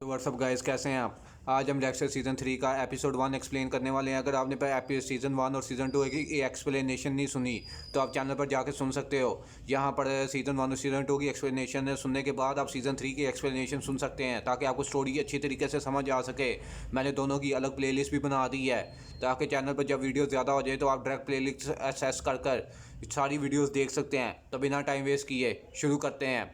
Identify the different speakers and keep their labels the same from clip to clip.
Speaker 1: तो WhatsApp guys, कैसे हैं आप। आज हम डेक्स्टर सीज़न 3 का एपिसोड 1 एक्सप्लेन करने वाले हैं। अगर आपने सीज़न 1 और सीज़न 2 की एक्सप्लेनेशन नहीं सुनी तो आप चैनल पर जाकर सुन सकते हो। यहाँ पर सीज़न 1 और सीज़न 2 की एक्सप्लेनेशन सुनने के बाद आप सीज़न 3 की एक्सप्लेनेशन सुन सकते हैं, ताकि आपको स्टोरी अच्छी तरीके से समझ आ सके। मैंने दोनों की अलग प्लेलिस्ट भी बना दी है, ताकि चैनल पर जब वीडियो ज़्यादा हो जाए तो आप डायरेक्ट प्लेलिस्ट एक्सेस कर सारी वीडियोज़ देख सकते हैं। तो बिना टाइम वेस्ट किए शुरू करते हैं।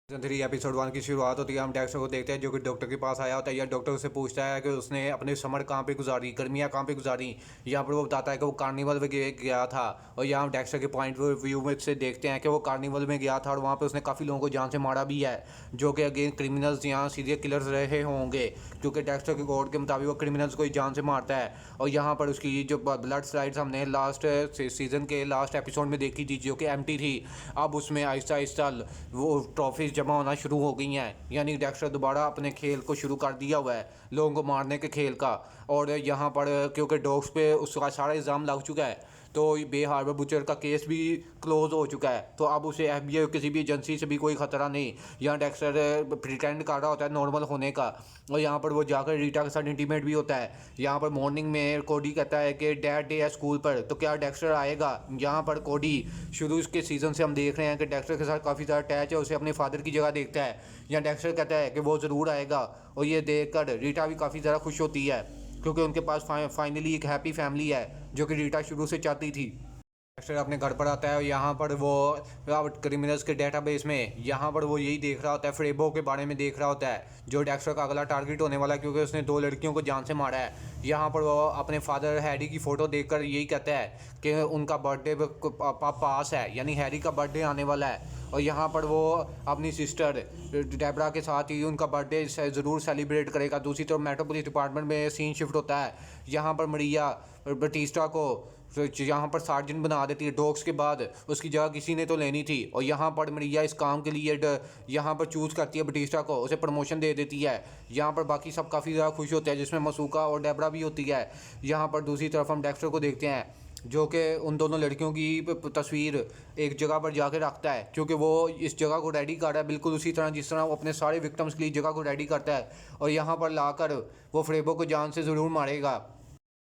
Speaker 1: सीजन 3 एपिसोड 1 की शुरुआत होती है। हम डेक्स्टर को देखते हैं जो कि डॉक्टर के पास आया होता है। या डॉक्टर उससे पूछता है कि उसने अपने समर कहाँ पे गुजारी, गर्मियाँ कहाँ पे गुजारी। यहाँ पर वो बताता है कि वो कार्निवल में गया था। और यहाँ हम डेक्स्टर के पॉइंट व्यू में से देखते हैं कि वो कार्निवल में गया था और वहाँ पे उसने काफ़ी लोगों को जान से मारा भी है, जो कि अगेन क्रिमिनल्स यहाँ सीरियल किलर्स रहे होंगे, क्योंकि डेक्स्टर के कोड के मुताबिक वो क्रिमिनल्स को ही जान से मारता है। और यहाँ पर उसकी जो ब्लड स्लाइड्स हमने लास्ट सीज़न के लास्ट एपिसोड में देखी थी, जो कि एम्प्टी थी, अब उसमें आहिस्ता आहिस्ता वो ट्रॉफीज जमा होना शुरू हो गई हैं। यानी डेक्स्टर दोबारा अपने खेल को शुरू कर दिया हुआ है, लोगों को मारने के खेल का। और यहाँ पर क्योंकि डॉग्स पे उसका सारा इल्ज़ाम लग चुका है, तो बे हार्बर बुचर का केस भी क्लोज हो चुका है। तो अब उसे एफबीआई किसी भी एजेंसी से भी कोई ख़तरा नहीं। यहाँ डेक्स्टर प्रिटेंड कर रहा होता है नॉर्मल होने का, और यहाँ पर वो जाकर रीटा के साथ इंटीमेट भी होता है। यहाँ पर मॉर्निंग में कोडी कहता है कि डैड डे है स्कूल पर, तो क्या डेक्स्टर आएगा। यहाँ पर कोडी शुरू के सीज़न से हम देख रहे हैं कि डेक्स्टर के साथ काफ़ी ज़्यादा अटैच है, उसे अपने फादर की जगह देखता है। यहाँ डेक्स्टर कहता है कि वो ज़रूर आएगा, और ये देख कर रीटा भी काफ़ी ज़्यादा खुश होती है, क्योंकि उनके पास फाइनली एक हैप्पी फैमिली है, जो कि रीटा शुरू से चाहती थी। डेक्स्टर अपने घर पर आता है और यहाँ पर वो क्रिमिनल्स के डेटाबेस में यहाँ पर वो यही देख रहा होता है, फ्रेबो के बारे में देख रहा होता है, जो डेक्स्टर का अगला टारगेट होने वाला है, क्योंकि उसने 2 लड़कियों को जान से मारा है। यहाँ पर वो अपने फादर हैरी की फ़ोटो देखकर यही कहता है कि उनका बर्थडे पास है, यानी हैरी का बर्थडे आने वाला है। और यहाँ पर वो अपनी सिस्टर डेबरा के साथ ही उनका बर्थडे ज़रूर सेलिब्रेट करेगा। दूसरी तरफ मेट्रोपोलिस डिपार्टमेंट में सीन शिफ्ट होता है। यहाँ पर मरिया बटिस्टा को यहाँ पर सार्जेंट बना देती है। डॉग्स के बाद उसकी जगह किसी ने तो लेनी थी, और यहाँ पर मरिया इस काम के लिए यहाँ पर चूज़ करती है बटिस्टा को, उसे प्रमोशन दे देती है। यहाँ पर बाकी सब काफ़ी ज़्यादा खुश होते हैं, जिसमें मसूका और डेबरा भी होती है। यहाँ पर दूसरी तरफ हम डेक्स्टर को देखते हैं, जो कि उन दोनों लड़कियों की तस्वीर एक जगह पर जाकर रखता है, क्योंकि वो इस जगह को रेडी कर रहा है, बिल्कुल उसी तरह जिस तरह वो अपने सारे विक्टिम्स के लिए जगह को रेडी करता है। और यहाँ पर लाकर वो फ्रेबो को जान से ज़रूर मारेगा।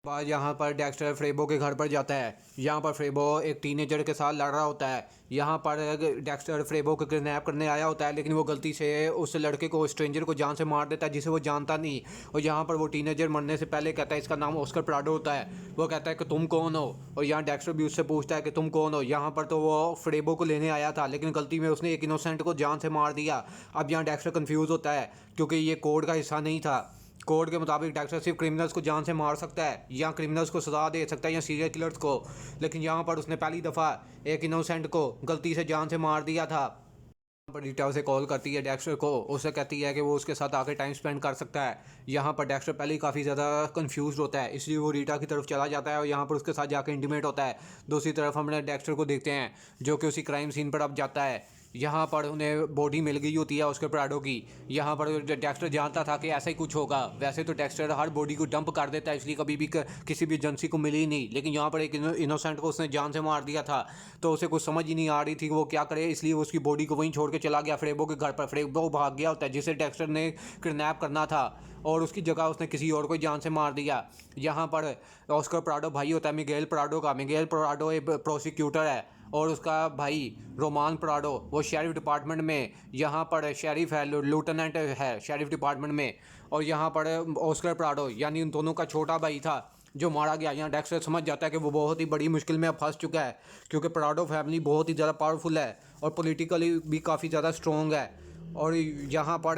Speaker 1: बाद यहाँ पर डेक्स्टर फ्रेबो के घर पर जाता है। यहाँ पर फ्रेबो एक टीनेजर के साथ लड़ रहा होता है। यहाँ पर डेक्स्टर फ्रेबो को किडनैप करने आया होता है, लेकिन वो गलती से उस लड़के को, स्ट्रेंजर को जान से मार देता है, जिसे वो जानता नहीं। और यहाँ पर वो टीनेजर मरने से पहले कहता है, इसका नाम ऑस्कर प्राडो होता है, वो कहता है कि तुम कौन हो। और यहाँ डेक्स्टर भी उससे पूछता है कि तुम कौन हो। यहाँ पर तो वो फ्रेबो को लेने आया था, लेकिन गलती में उसने एक इनोसेंट को जान से मार दिया। अब यहाँ डेक्स्टर कन्फ्यूज़ होता है, क्योंकि ये कोड का हिस्सा नहीं था। कोड के मुताबिक डेक्स्टर सिर्फ क्रिमिनल्स को जान से मार सकता है, या क्रिमिनल्स को सजा दे सकता है, या सीरियल किलर्स को। लेकिन यहाँ पर उसने पहली दफ़ा एक इनोसेंट को गलती से जान से मार दिया था। यहाँ पर रीटा उसे कॉल करती है डेक्स्टर को, उसे कहती है कि वो उसके साथ आके टाइम स्पेंड कर सकता है। यहाँ पर डेक्स्टर पहले ही काफ़ी ज़्यादा कंफ्यूज होता है, इसलिए वो रीटा की तरफ चला जाता है और यहाँ पर उसके साथ जाकर इंटीमेट होता है। दूसरी तरफ हमने डेक्स्टर को देखते हैं, जो कि उसी क्राइम सीन पर अब जाता है। यहाँ पर उन्हें बॉडी मिल गई होती है उसके प्राडो की। यहाँ पर डेक्स्टर जानता था कि ऐसा ही कुछ होगा। वैसे तो डेक्स्टर हर बॉडी को डंप कर देता है, इसलिए कभी भी किसी भी एजेंसी को मिली ही नहीं। लेकिन यहाँ पर एक इनोसेंट को उसने जान से मार दिया था, तो उसे कुछ समझ ही नहीं आ रही थी कि वो क्या करे, इसलिए उसकी बॉडी को वहीं छोड़ के चला गया फ्रेबो के घर पर। फ्रेबो भाग गया होता है, जिसे डेक्स्टर ने किडनैप करना था, और उसकी जगह उसने किसी और को जान से मार दिया। यहाँ पर ऑस्कर प्राडो भाई होता है मिगेल प्राडो का। मिगेल प्राडो एक प्रोसिक्यूटर है, और उसका भाई रोमान प्राडो वो शेरिफ डिपार्टमेंट में यहाँ पर शेरिफ है, लेफ्टिनेंट है शेरिफ डिपार्टमेंट में। और यहाँ पर ऑस्कर प्राडो यानी उन दोनों का छोटा भाई था, जो मारा गया। यहाँ डेक्स्टर समझ जाता है कि वो बहुत ही बड़ी मुश्किल में अब फंस चुका है, क्योंकि प्राडो फैमिली बहुत ही ज़्यादा पावरफुल है और पॉलिटिकली भी काफ़ी ज़्यादा स्ट्रॉन्ग है। और यहाँ पर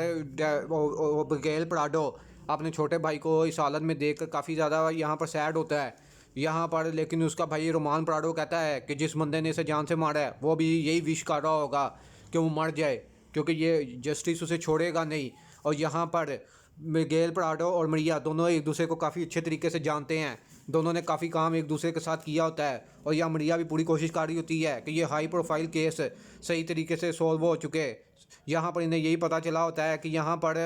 Speaker 1: गेल प्राडो अपने छोटे भाई को इस हालत में देख कर काफ़ी ज़्यादा यहाँ पर सैड होता है। यहाँ पर लेकिन उसका भाई रोमान प्राडो कहता है कि जिस बंदे ने इसे जान से मारा है, वो भी यही विश कर रहा होगा कि वो मर जाए, क्योंकि ये जस्टिस उसे छोड़ेगा नहीं। और यहाँ पर मिगेल प्राडो और मरिया दोनों एक दूसरे को काफ़ी अच्छे तरीके से जानते हैं। दोनों ने काफ़ी काम एक दूसरे के साथ किया होता है, और यहाँ मरिया भी पूरी कोशिश कर रही होती है कि ये हाई प्रोफाइल केस सही तरीके से सॉल्व हो चुके। यहाँ पर इन्हें यही पता चला होता है कि यहाँ पर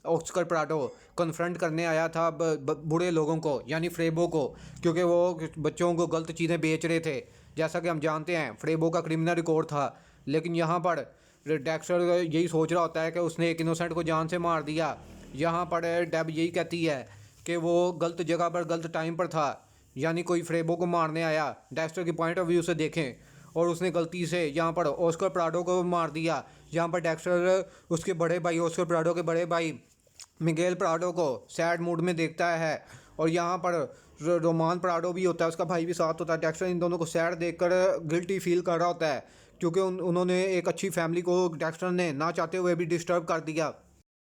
Speaker 1: ऑस्कर प्राडो कन्फ्रंट करने आया था बुरे लोगों को, यानी फ्रेबो को, क्योंकि वो बच्चों को गलत चीज़ें बेच रहे थे। जैसा कि हम जानते हैं फ्रेबो का क्रिमिनल रिकॉर्ड था। लेकिन यहाँ पर डेक्स्टर यही सोच रहा होता है कि उसने एक इनोसेंट को जान से मार दिया, यहाँ पर डेब यही कहती है कि वो गलत जगह पर गलत टाइम पर था, यानी कोई फ्रेबो को मारने आया। डेक्स्टर के पॉइंट ऑफ व्यू से देखें और उसने गलती से यहाँ पर ऑस्कर प्राडो को मार दिया। यहाँ पर डेक्स्टर उसके बड़े भाई, ऑस्कर प्राडो के बड़े भाई मिगेल प्राडो को सैड मूड में देखता है, और यहाँ पर रोमान प्राडो भी होता है, उसका भाई भी साथ होता है। डेक्स्टर इन दोनों को सैड देखकर गिल्टी फील कर रहा होता है, क्योंकि उन्होंने एक अच्छी फैमिली को डेक्स्टर ने ना चाहते हुए भी डिस्टर्ब कर दिया।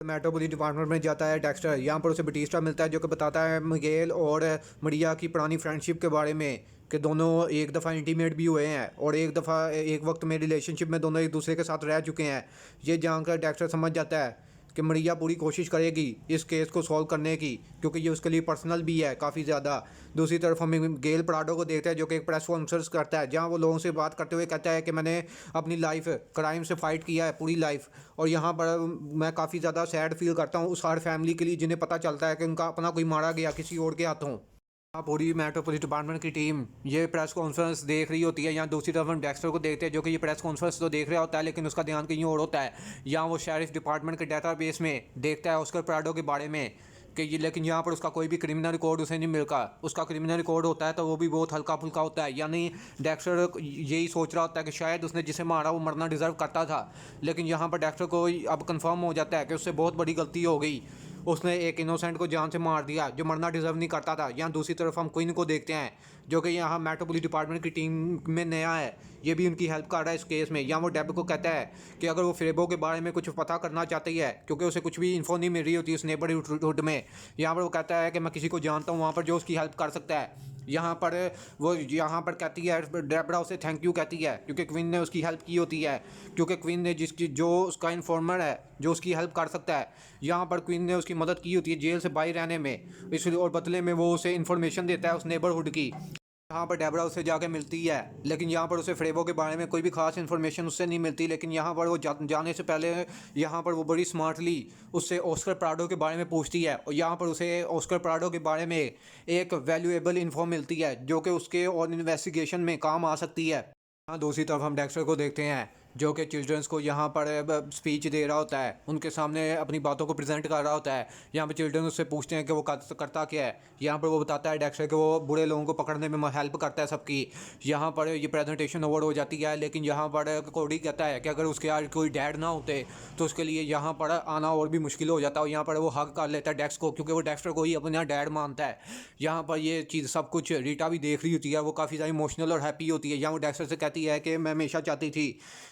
Speaker 1: मेट्रोपोलिस डिपार्टमेंट में जाता है डेक्स्टर। यहाँ पर उसे बटिस्टा मिलता है, जो कि बताता है मिगेल और मरिया की पुरानी फ्रेंडशिप के बारे में, कि दोनों एक दफ़ा इंटीमेट भी हुए हैं और एक दफ़ा एक वक्त में रिलेशनशिप में दोनों एक दूसरे के साथ रह चुके हैं। ये जानकर डेक्स्टर समझ जाता है कि मरिया पूरी कोशिश करेगी इस केस को सॉल्व करने की, क्योंकि ये उसके लिए पर्सनल भी है काफ़ी ज़्यादा। दूसरी तरफ हम गेल प्राडो को देखते हैं, जो कि एक प्रेस कॉन्फ्रेंस करता है, जहाँ वो लोगों से बात करते हुए कहता है कि मैंने अपनी लाइफ क्राइम से फ़ाइट किया है पूरी लाइफ, और यहाँ पर मैं काफ़ी ज़्यादा सैड फील करता हूँ उस हर फैमिली के लिए जिन्हें पता चलता है कि उनका अपना कोई मारा गया किसी और के हाथों। पूरी मेट्रोपोलिस डिपार्टमेंट की टीम ये प्रेस कॉन्फ्रेंस देख रही होती है। यहाँ दूसरी तरफ हम डेक्स्टर को देखते हैं, जो कि ये प्रेस कॉन्फ्रेंस तो देख रहा होता है, लेकिन उसका ध्यान कहीं और होता है। यहाँ वो शेरिफ डिपार्टमेंट के डेटाबेस में देखता है ऑस्कर प्राडो के बारे में कि ये, लेकिन यहाँ पर उसका कोई भी क्रिमिनल रिकॉर्ड उसे नहीं मिलता। उसका क्रिमिनल रिकॉर्ड होता है तो वो भी बहुत हल्का फुल्का होता है, यानी डेक्स्टर यही सोच रहा होता है कि शायद उसने जिसे मारा वो मरना डिज़र्व करता था। लेकिन यहाँ पर डेक्स्टर को अब कंफर्म हो जाता है कि उससे बहुत बड़ी गलती हो गई, उसने एक इनोसेंट को जान से मार दिया जो मरना डिजर्व नहीं करता था। यहाँ दूसरी तरफ हम क्वीन को देखते हैं, जो कि यहाँ मेट्रोपोलिस डिपार्टमेंट की टीम में नया है, ये भी उनकी हेल्प कर रहा है इस केस में। यहाँ वो डेब को कहता है कि अगर वो फ्रेबो के बारे में कुछ पता करना चाहती है, क्योंकि उसे कुछ भी इन्फो नहीं मिल रही होती उस नेबरहुड में, यहाँ पर वो कहता है कि मैं किसी को जानता हूँ वहाँ पर जो उसकी हेल्प कर सकता है। यहाँ पर वो यहाँ पर कहती है, डेबरा उसे थैंक यू कहती है, क्योंकि क्वीन ने उसकी हेल्प की होती है, क्योंकि क्वीन ने जो उसका इन्फॉर्मर है जो उसकी हेल्प कर सकता है, यहाँ पर क्वीन ने उसकी मदद की होती है जेल से बाहर रहने में, इसलिए और बदले में वो उसे इन्फॉर्मेशन देता है उस नेबरहुड की। यहाँ पर डेबरा उससे जाके मिलती है, लेकिन यहाँ पर उसे फ्रेबो के बारे में कोई भी खास इन्फॉर्मेशन उससे नहीं मिलती। लेकिन यहाँ पर वो जाने से पहले यहाँ पर वो बड़ी स्मार्टली उससे ऑस्कर प्राडो के बारे में पूछती है, और यहाँ पर उसे ऑस्कर प्राडो के बारे में एक वैल्यूएबल इन्फो मिलती है, जो कि उसके और इन्वेस्टिगेशन में काम आ सकती है। हाँ, दूसरी तरफ हम डेक्स्टर को देखते हैं, जो कि चिल्ड्रंस को यहाँ पर स्पीच दे रहा होता है, उनके सामने अपनी बातों को प्रेजेंट कर रहा होता है। यहाँ पर चिल्ड्रन उससे पूछते हैं कि वो करता क्या है। यहाँ पर वो बताता है डेक्स्टर कि वो बुरे लोगों को पकड़ने में हेल्प करता है सबकी। यहाँ पर ये प्रेजेंटेशन ओवर हो जाती है, लेकिन यहाँ पर कोडी कहता है कि अगर उसके यार कोई डैड ना होते तो उसके लिए यहाँ पर आना और भी मुश्किल हो जाता। और यहाँ पर वो हक कर लेता है डेक्स को, क्योंकि वो डेक्स्टर को ही अपना डैड मानता है। यहाँ पर ये चीज़ सब कुछ रीटा भी देख रही होती है, वो काफ़ी ज़्यादा इमोशनल और हैप्पी होती है। यहाँ वो डेक्स्टर से कहती है कि मैं हमेशा चाहती थी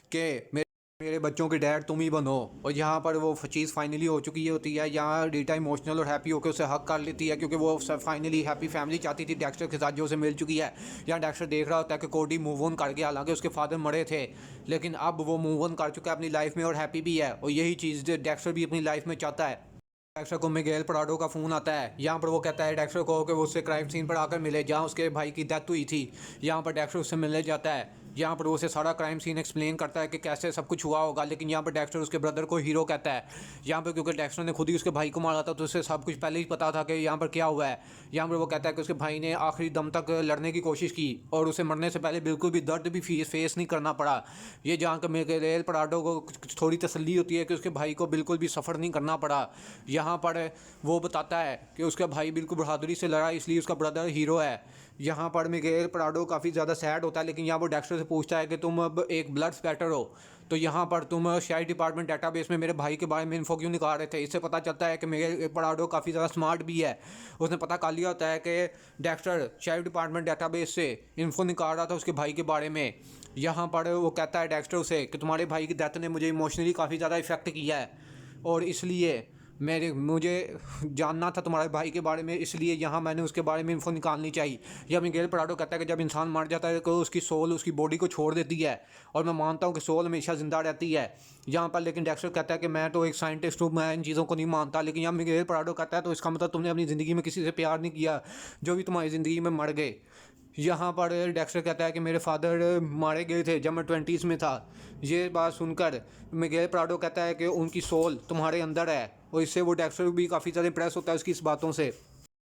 Speaker 1: कि मेरे बच्चों के डैड तुम ही बनो, और यहाँ पर वो चीज़ फाइनली हो चुकी होती है। यहाँ रीटा इमोशनल और हैप्पी होकर उसे हक कर लेती है, क्योंकि वो फाइनली हैप्पी फैमिली चाहती थी डेक्स्टर के साथ जो उसे मिल चुकी है। यहाँ डेक्स्टर देख रहा होता है कि कोडी मूव ऑन कर गया, हालांकि उसके फादर मरे थे, लेकिन अब वो मूव ऑन कर चुका है अपनी लाइफ में और हैप्पी भी है, और यही चीज़ डेक्स्टर भी अपनी लाइफ में चाहता है। डेक्स्टर को मिगेल प्राडो का फ़ोन आता है। यहाँ पर वो कहता है डेक्स्टर को कि वो उससे क्राइम सीन पर आकर मिले जहाँ उसके भाई की डेथ हुई थी। यहाँ पर डेक्स्टर उससे मिलने जाता है। यहाँ पर वो उसे सारा क्राइम सीन एक्सप्लेन करता है कि कैसे सब कुछ हुआ होगा, लेकिन यहाँ पर डेक्स्टर उसके ब्रदर को हीरो कहता है। यहाँ पर क्योंकि डेक्स्टर ने खुद ही उसके भाई को मारा था, तो उसे सब कुछ पहले ही पता था कि यहाँ पर क्या हुआ है। यहाँ पर वो कहता है कि उसके भाई ने आखिरी दम तक लड़ने की कोशिश की और उसे मरने से पहले बिल्कुल भी दर्द भी फेस नहीं करना पड़ा। ये जानकर मिगेल प्राडो को थोड़ी तसल्ली होती है कि उसके भाई को बिल्कुल भी सफ़र नहीं करना पड़ा। यहाँ पर वो बताता है कि उसका भाई बिल्कुल बहादुरी से लड़ा, इसलिए उसका ब्रदर हीरो है। यहाँ पर मिगेल प्राडो काफ़ी ज़्यादा सैड होता है, लेकिन यहाँ पर डेक्स्टर से पूछता है कि तुम अब एक ब्लड स्पैटर हो, तो यहाँ पर तुम शेरिफ डिपार्टमेंट डेटाबेस में मेरे भाई के बारे में इन्फो क्यों निकाल रहे थे। इससे पता चलता है कि मिगेल प्राडो काफ़ी ज़्यादा स्मार्ट भी है। उसने पता कर लिया होता है कि डेक्स्टर शेरिफ डिपार्टमेंट डेटाबेस से इन्फो निकाल रहा था उसके भाई के बारे में। यहाँ पर वो कहता है डेक्स्टर से कि तुम्हारे भाई की डेथ ने मुझे इमोशनली काफ़ी ज़्यादा इफेक्ट किया है, और इसलिए मुझे जानना था तुम्हारे भाई के बारे में, इसलिए यहाँ मैंने उसके बारे में इन्फो निकालनी चाहिए। या मिगेल प्राडो कहता है कि जब इंसान मर जाता है तो उसकी सोल उसकी बॉडी को छोड़ देती है, और मैं मानता हूँ कि सोल हमेशा ज़िंदा रहती है। यहाँ पर लेकिन डेक्स्टर कहता है कि मैं तो एक साइंटिस्ट हूँ, मैं इन चीज़ों को नहीं मानता। लेकिन यहाँ मिगेल प्राडो कहता है तो इसका मतलब तुमने अपनी ज़िंदगी में किसी से प्यार नहीं किया जो भी तुम्हारी ज़िंदगी में मर गए। यहाँ पर डेक्स्टर कहता है कि मेरे फादर मारे गए थे जब मैं 20s में था। ये बात सुनकर मिगेल प्राडो कहता है कि उनकी सोल तुम्हारे अंदर है, और इससे वो डेक्स्टर भी काफ़ी ज़्यादा इंप्रेस होता है उसकी इस बातों से।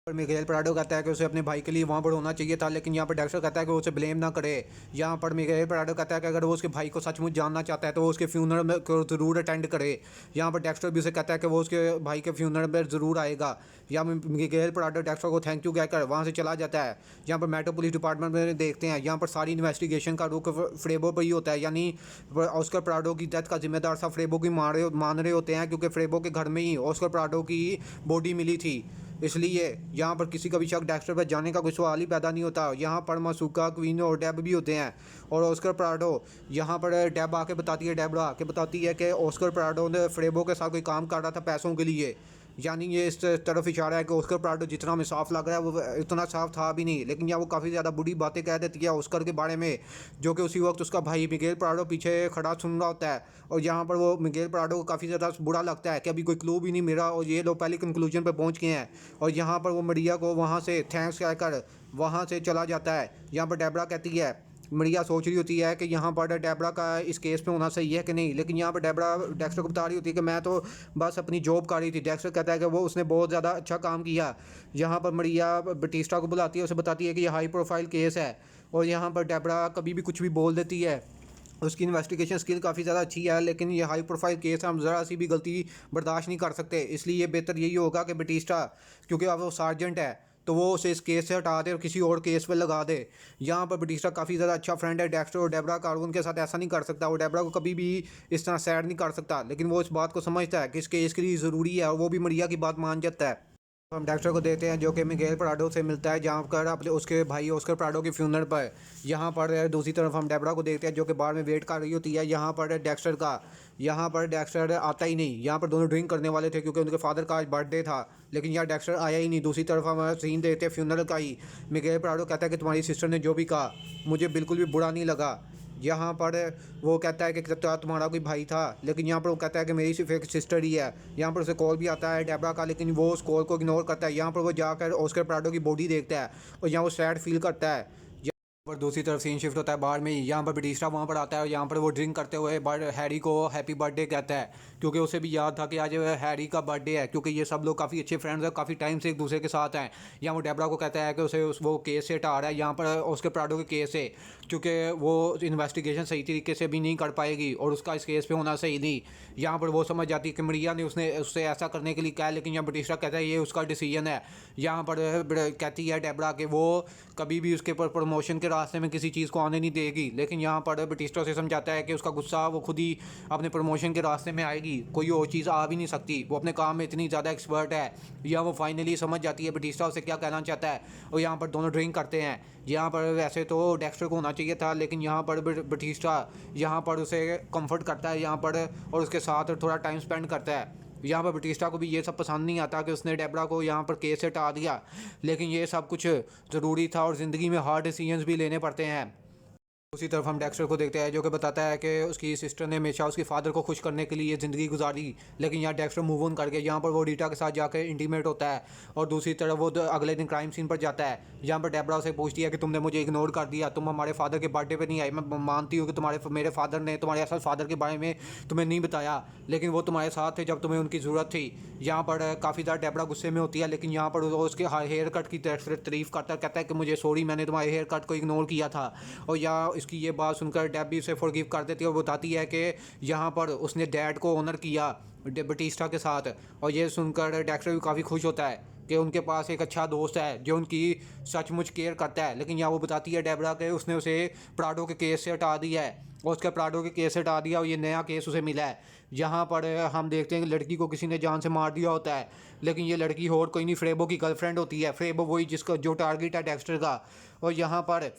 Speaker 1: पर मिगेल प्राडो कहता है कि उसे अपने भाई के लिए वहाँ पर होना चाहिए था, लेकिन यहाँ पर डेक्स्टर कहता है कि वो उसे ब्लेम ना करे। यहाँ पर मिगेल प्राडो कहता है कि अगर वो उसके भाई को सचमुच जानना चाहता है तो वो उसके फ्यूनरल में को ज़रूर अटेंड करे। यहाँ पर डेक्स्टर भी उसे कहता है कि वो उसके भाई के फ्यूनरल में ज़रूर आएगा। यहाँ मिगेल प्राडो डेक्स्टर को थैंक यू कहकर वहाँ से चला जाता है। यहाँ पर मेट्रो पुलिस डिपार्टमेंट में देखते हैं, यहाँ पर सारी इन्वेस्टिगेशन का रुख फ्रेबो पर ही होता है, यानी ऑस्कर प्राडो की डेथ का जिम्मेदार सब फ्रेबो की मान रहे होते हैं, क्योंकि फ्रेबो के घर में ही ऑस्कर प्राडो की बॉडी मिली थी। इसलिए यहाँ पर किसी का भी शक डेक्स्टर पर जाने का कोई सवाल ही पैदा नहीं होता। यहाँ पर मासूका, क्वीनो और डेब भी होते हैं और ऑस्कर प्राडो। यहाँ पर डेब आके बताती है, डेबरा आके बताती है कि ऑस्कर प्राडो ने फ्रेबो के साथ कोई काम कर रहा था पैसों के लिए। यानी ये इस तरफ इशारा है कि ऑस्कर प्राडो जितना हमें साफ लग रहा है वो इतना साफ था भी नहीं, लेकिन यहाँ वो काफ़ी ज़्यादा बुरी बातें कह देती है ऑस्कर के बारे में, जो कि उसी वक्त उसका भाई मिगेल प्राडो पीछे खड़ा सुन रहा होता है। और यहाँ पर वो मिगेल प्राडो को काफ़ी ज़्यादा बुरा लगता है कि अभी कोई क्लू भी नहीं मिला और ये लोग पहले कंक्लूजन पर पहुँच गए हैं। और यहाँ पर वो मरिया को वहाँ से थैंक्स कहकर वहाँ से चला जाता है। यहाँ पर डेबरा कहती है, मरिया सोच रही होती है कि यहाँ पर डेबरा का इस केस पे होना सही है कि नहीं, लेकिन यहाँ पर डेबरा डेक्स्टर को बता रही होती है कि मैं तो बस अपनी जॉब कर रही थी। डेक्स्टर कहता है कि वो उसने बहुत ज़्यादा अच्छा काम किया। यहाँ पर मरिया बटिस्टा को बुलाती है, उसे बताती है कि यह हाई प्रोफाइल केस है और यहाँ पर डेबरा कभी भी कुछ भी बोल देती है। उसकी इन्वेस्टिगेशन स्किल काफ़ी ज़्यादा अच्छी है, लेकिन ये हाई प्रोफाइल केस है, हम ज़रा सी भी गलती बर्दाश्त नहीं कर सकते। इसलिए ये बेहतर यही होगा कि बटिस्टा, क्योंकि अब वो सार्जेंट है, तो वो उसे इस केस से हटा दे और किसी और केस पे लगा दे। यहाँ पर बटिस्टा काफ़ी ज़्यादा अच्छा फ्रेंड है डेक्स्टर और डेबरा का, उनके साथ ऐसा नहीं कर सकता। वो डेबरा को कभी भी इस तरह सैड नहीं कर सकता, लेकिन वो इस बात को समझता है कि इस केस के लिए ज़रूरी है और वो भी मरिया की बात मान जाता है। हम डेक्स्टर को देते हैं जो कि मिगेल प्राडो से मिलता है, जहाँ कर अपने उसके भाई ऑस्कर प्राडो के फ्यूनरल पर। यहाँ पर दूसरी तरफ हम डेबरा को देखते हैं जो कि बाहर में वेट कर रही होती है। यहाँ पर डेक्स्टर आता ही नहीं। यहाँ पर दोनों ड्रिंक करने वाले थे क्योंकि उनके फादर का आज बर्थडे था, लेकिन यहाँ डेक्स्टर आया ही नहीं। दूसरी तरफ हम सीन देखते हैं फ्यूनरल का ही। मिगेल प्राडो कहता है कि तुम्हारी सिस्टर ने जो भी कहा मुझे बिल्कुल भी बुरा नहीं लगा। यहाँ पर वो कहता है कि तुम्हारा कोई भाई था, लेकिन यहाँ पर वो कहता है कि मेरी सिर्फ एक सिस्टर ही है। यहाँ पर उसे कॉल भी आता है डेबरा का, लेकिन वो उस कॉल को इग्नोर करता है। यहाँ पर वो जाकर ऑस्कर प्राडो की बॉडी देखता है और यहाँ वो सैड फील करता है। पर दूसरी तरफ सीन शिफ्ट होता है बाहर में ही। यहाँ पर बटिस्टा वहाँ पर आता है और यहाँ पर वो ड्रिंक करते हुए हैरी को हैप्पी बर्थडे कहता है, क्योंकि उसे भी याद था कि आज हैरी का बर्थडे है, क्योंकि ये सब लोग काफ़ी अच्छे फ्रेंड्स हैं, काफ़ी टाइम से एक दूसरे के साथ हैं। यहाँ वो डेबरा को कहता है कि उसे वो केस से हटा रहा है, यहाँ पर उसके प्राडो के केस से, क्योंकि वो इन्वेस्टिगेशन सही तरीके से भी नहीं कर पाएगी और उसका इस केस पे होना सही नहीं। यहाँ पर वो समझ जाती है कि मरिया ने उससे ऐसा करने के लिए कहा, लेकिन यहाँ बटिस्टा कहता है ये उसका डिसीजन है। यहाँ पर कहती है डेबरा कि वो कभी भी उसके पर प्रमोशन के रास्ते में किसी चीज़ को आने नहीं देगी, लेकिन यहाँ पर बटिस्टा से समझाता है कि उसका गुस्सा वो खुद ही अपने प्रमोशन के रास्ते में आएगी, कोई और चीज़ आ भी नहीं सकती, वो अपने काम में इतनी ज़्यादा एक्सपर्ट है। या वो फाइनली समझ जाती है बटिस्टा उसे क्या कहना चाहता है और यहाँ पर दोनों ड्रिंक करते हैं। यहाँ पर वैसे तो डेक्स्टर को होना चाहिए था, लेकिन यहाँ पर बटिस्टा यहाँ पर उसे कंफर्ट करता है यहाँ पर और उसके साथ थोड़ा टाइम स्पेंड करता है। यहाँ पर बटिस्टा को भी ये सब पसंद नहीं आता कि उसने डेबरा को यहाँ पर केस से हटा दिया, लेकिन ये सब कुछ ज़रूरी था और ज़िंदगी में हार्ड डिसीजंस भी लेने पड़ते हैं। उसी तरफ हम डेक्स्टर को देखते हैं जो कि बताता है कि उसकी सिस्टर ने हमेशा उसके फादर को खुश करने के लिए ज़िंदगी गुजारी, लेकिन यहाँ डेक्स्टर मूव ऑन करके यहाँ पर वो रीटा के साथ जाकर इंटीमेट होता है और दूसरी तरफ वो अगले दिन क्राइम सीन पर जाता है। यहाँ पर डेबरा से पूछती है कि तुमने मुझे इग्नोर कर दिया, तुम हमारे फादर के बर्थडे पे नहीं आई। मैं मानती हूँ कि मेरे फादर ने तुम्हारे असल फादर के बारे में तुम्हें नहीं बताया, लेकिन वो तुम्हारे साथ थे जब तुम्हें उनकी ज़रूरत थी। यहाँ पर काफ़ी ज़्यादा डेबरा गुस्से में होती है, लेकिन यहाँ पर वो उसके हेयर कट की तारीफ करता कहता है कि मुझे सॉरी, मैंने तुम्हारे हेयर कट को इग्नोर किया था। और या इसकी ये बात सुनकर डेबी उसे फॉरगिव कर देती है और बताती है कि यहाँ पर उसने डैड को ऑनर किया बटिस्टा के साथ। और ये सुनकर डेक्स्टर भी काफ़ी खुश होता है कि उनके पास एक अच्छा दोस्त है जो उनकी सचमुच केयर करता है। लेकिन यहाँ वो बताती है डेबरा के उसने उसे प्राडो के केस से हटा दिया है और उसके प्राडो के केस से हटा दिया और ये नया केस उसे मिला है। यहाँ पर हम देखते हैं कि लड़की को किसी ने जान से मार दिया होता है, लेकिन ये लड़की और कोई नहीं, फ्रेबो की गर्लफ्रेंड होती है। फ्रेबो वही जिसका जो टारगेट है डेक्स्टर का। और यहाँ पर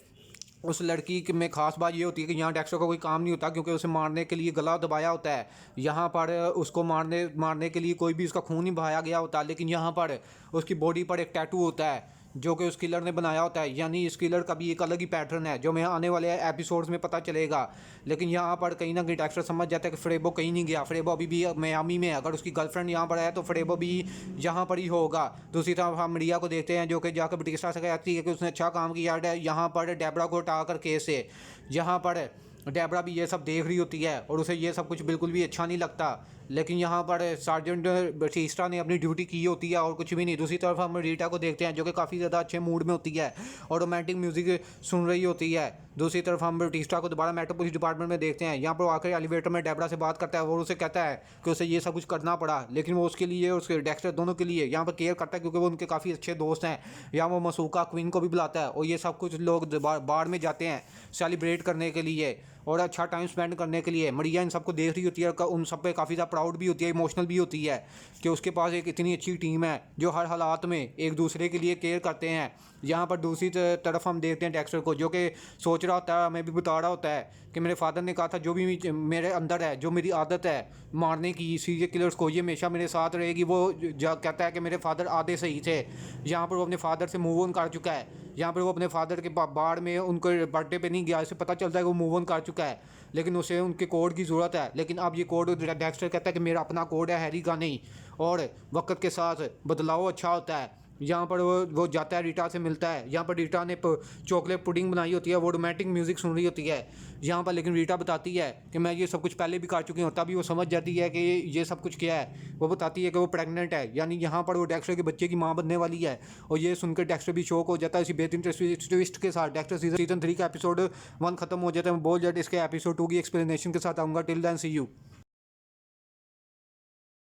Speaker 1: उस लड़की में ख़ास बात ये होती है कि यहाँ डेक्स्टर का कोई काम नहीं होता, क्योंकि उसे मारने के लिए गला दबाया होता है। यहाँ पर उसको मारने के लिए कोई भी उसका खून नहीं बहाया गया होता, लेकिन यहाँ पर उसकी बॉडी पर एक टैटू होता है जो कि उस किलर ने बनाया होता है। यानी इस किलर का भी एक अलग ही पैटर्न है जो हमें आने वाले एपिसोड्स में पता चलेगा। लेकिन यहाँ पर कहीं ना कहीं डेक्स्टर समझ जाता है कि फ्रेबो कहीं नहीं गया, फ्रेबो अभी भी मियामी में है। अगर उसकी गर्लफ्रेंड यहाँ पर है तो फ्रेबो भी यहाँ पर ही होगा। दूसरी तरफ हम रिया को देखते हैं जो कि जाकर बटिस्टा से कहती है कि उसने अच्छा काम किया यहाँ पर डेबरा को हटा कर केस से। यहाँ पर डेबरा भी ये सब देख रही होती है और उसे ये सब कुछ बिल्कुल भी अच्छा नहीं लगता, लेकिन यहाँ पर सार्जेंट बटिस्टा ने अपनी ड्यूटी की होती है और कुछ भी नहीं। दूसरी तरफ हम रीटा को देखते हैं जो कि काफ़ी ज़्यादा अच्छे मूड में होती है और रोमांटिक म्यूज़िक सुन रही होती है। दूसरी तरफ हम बटिस्टा को दोबारा मेट्रो पुलिस डिपार्टमेंट में देखते हैं। यहाँ पर आकर एलिवेटर में डेबरा से बात करता है और उसे कहता है कि उसे ये सब कुछ करना पड़ा, लेकिन वो उसके लिए और उसके डेक्स्टर दोनों के लिए यहाँ पर केयर करता है क्योंकि वो उनके काफ़ी अच्छे दोस्त हैं। यहाँ वो मसूका क्वीन को भी बुलाता है और ये सब कुछ लोग बार में जाते हैं सेलिब्रेट करने के लिए और अच्छा टाइम स्पेंड करने के लिए। मरिया इन सबको देख रही होती है और उन सब पे काफ़ी ज़्यादा प्राउड भी होती है, इमोशनल भी होती है कि उसके पास एक इतनी अच्छी टीम है जो हर हालात में एक दूसरे के लिए केयर करते हैं। यहाँ पर दूसरी तरफ हम देखते हैं डेक्स्टर को जो कि सोच रहा होता है, हमें भी बता रहा होता है कि मेरे फादर ने कहा था जो भी मेरे अंदर है, जो मेरी आदत है मारने की सीरियल किलर्स को, ये हमेशा मेरे साथ रहेगी। वो कहता है कि मेरे फादर आधे सही थे। यहाँ पर वो अपने फादर से मूव ऑन कर चुका है। यहाँ पर वो अपने फादर के बाढ़ में उनको बर्थडे पे नहीं गया, इससे पता चलता है कि वो मूव ऑन कर चुका है, लेकिन उसे उनके कोड की ज़रूरत है। लेकिन अब ये कोड डेक्स्टर कहता है कि मेरा अपना कोड है, हैरी का नहीं, और वक्त के साथ बदलाव अच्छा होता है। यहाँ पर वो जाता है, रीटा से मिलता है। यहाँ पर रीटा ने चॉकलेट पुडिंग बनाई होती है, वो रोमांटिक म्यूज़िक सुन रही होती है यहाँ पर। लेकिन रीटा बताती है कि मैं ये सब कुछ पहले भी कर चुकी हूँ। तभी वो समझ जाती है कि ये सब कुछ क्या है। वो बताती है कि वो प्रेग्नेंट है, यानी यहाँ पर वो डेक्स्टर के बच्चे की माँ बनने वाली है। और ये सुनकर डेक्स्टर भी शौक हो जाता है। इसी बेहतरीन ट्विस्ट के साथ डेक्स्टर सीजन 3 का एपिसोड 1 खत्म हो जाता है। मैं बहुत जल्द इसके एपिसोड 2 की एक्सप्लेनेशन के साथ आऊँगा। Till then see you.